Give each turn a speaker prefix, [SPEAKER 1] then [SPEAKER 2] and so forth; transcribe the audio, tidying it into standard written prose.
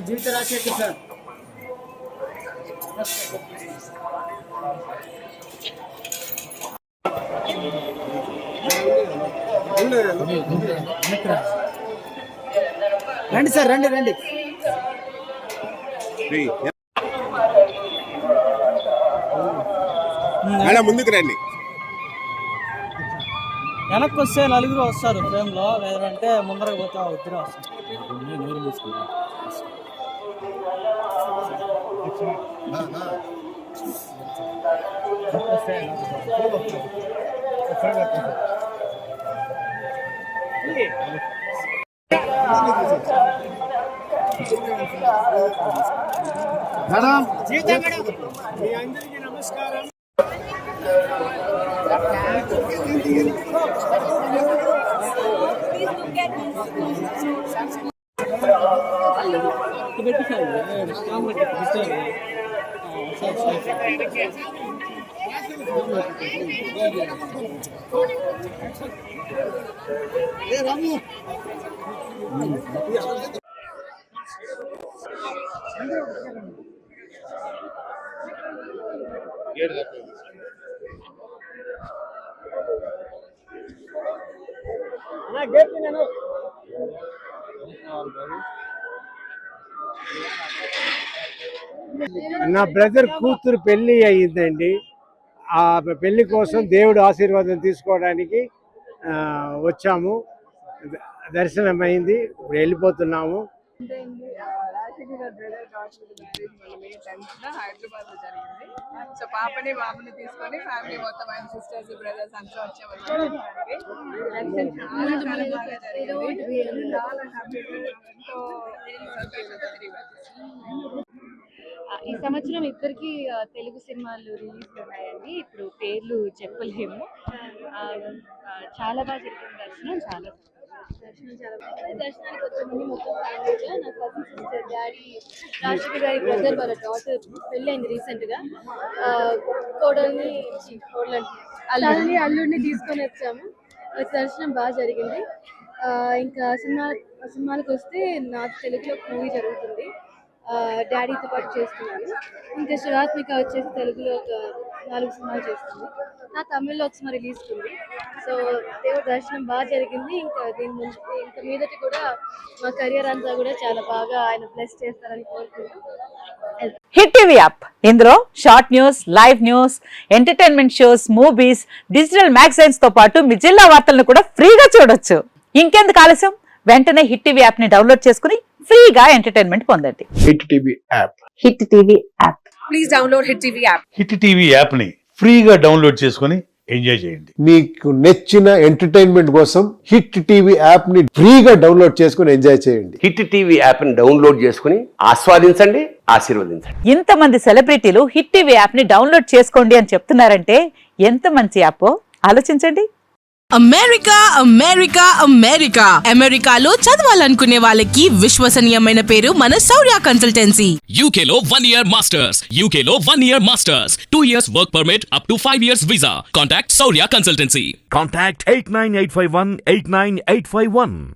[SPEAKER 1] జీవిత Rajasekhar sir రండి sir రండి రండి
[SPEAKER 2] ముందుకు రండి.
[SPEAKER 1] వెనక్కి వస్తే నలుగురు వస్తారు ఫ్రేమ్ లో, లేదంటే ముందరకు పోతే ఇద్దరు వస్తారు. మేడం జీవిత మేడం మీ అందరికీ నమస్కారం.
[SPEAKER 3] నా బ్రదర్ కూతురు పెళ్లి అయ్యిందండి. ఆ పెళ్లి కోసం దేవుడు ఆశీర్వాదం తీసుకోవడానికి వచ్చాము. దర్శనం అయింది, ఇప్పుడు వెళ్ళిపోతున్నాము.
[SPEAKER 4] హైదరాబాద్ లో జరిగింది. సో పాపని బాబుని తీసుకొని ఫ్యామిలీ మొత్తం ఆయన సిస్టర్స్ బ్రదర్స్ అంతా వచ్చాము. చాలా బాగా జరిగింది. చాలా హ్యాపీగా
[SPEAKER 5] ఈ సంవత్సరం ఇద్దరికి తెలుగు సినిమాలు రిలీజ్ ఉన్నాయండి. ఇప్పుడు పేర్లు చెప్పలేము. చాలా బాగా జరిగింది దర్శనం. దర్శనానికి వచ్చామండి మొత్తం ఫ్యామిలీగా. నా కజిన్ సిస్టర్, డాడీ, రాజశేఖర్ గారి బ్రదర్ వాళ్ళ డాటర్ పెళ్ళి అయింది రీసెంట్గా. అల్లుడిని తీసుకొని వచ్చాము. దర్శనం బాగా జరిగింది. ఇంకా సినిమాలకు వస్తే నాకు తెలుగులో మూవీ జరుగుతుంది, డాడీతో పాటు చేస్తున్నాను. ఇంకా శివాత్మిక వచ్చేసి తెలుగులో ఒక 4 సినిమాలు చేస్తుంది. నా తమిళ్లో ఒక సినిమా రిలీజ్ ఉంది. సో దేవుడి దర్శనం బాగా జరిగింది. ఇంకా ఇంకా మీదటి కూడా మా కెరియర్ అంతా కూడా చాలా బాగా ఆయన బ్లెస్ చేస్తారని కోరుకుంటూ.
[SPEAKER 6] హిట్ టీవీ యాప్, ఇందులో short news, live news, entertainment shows, movies, digital magazines తో పాటు మీ జిల్లా వార్తలను కూడా ఫ్రీగా చూడొచ్చు. ఇంకెందుకు ఆలస్యం, వెంటనే హిట్ టీవీ యాప్ ని డౌన్లోడ్ చేసుకుని ఫ్రీగా ఎంటర్టైన్మెంట్ పొందండి.
[SPEAKER 7] Hit TV app.
[SPEAKER 6] Hit TV app.
[SPEAKER 4] Please download hit TV app.
[SPEAKER 7] Hit TV app ని ఫ్రీగా డౌన్లోడ్ చేసుకుని ఎంజాయ్ చేయండి.
[SPEAKER 2] మీకు నచ్చిన ఎంటర్టైన్మెంట్ కోసం హిట్ టీవీ యాప్ ని ఫ్రీగా డౌన్లోడ్ చేసుకుని ఎంజాయ్ చేయండి.
[SPEAKER 8] హిట్ టీవీ యాప్ ని డౌన్లోడ్ చేసుకుని ఆస్వాదించండి, ఆశీర్వదించండి.
[SPEAKER 6] ఇంతమంది సెలబ్రిటీలు హిట్ టీవీ యాప్ ని డౌన్లోడ్ చేసుకోండి అని చెప్తున్నారంటే ఎంత మంచి యాప్ ఆలోచించండి.
[SPEAKER 9] అమెరికా అమెరికా అమెరికా అమెరికాలో చదవాలనుకునే వాళ్ళకి విశ్వసనీయమైన పేరు మన శౌర్య కన్సల్టెన్సీ.
[SPEAKER 10] UK లో 1 year masters, UK లో 1 year masters, 2 years work permit up to 5 years visa. Contact Shaurya Consultancy.
[SPEAKER 11] Contact 89851 89851.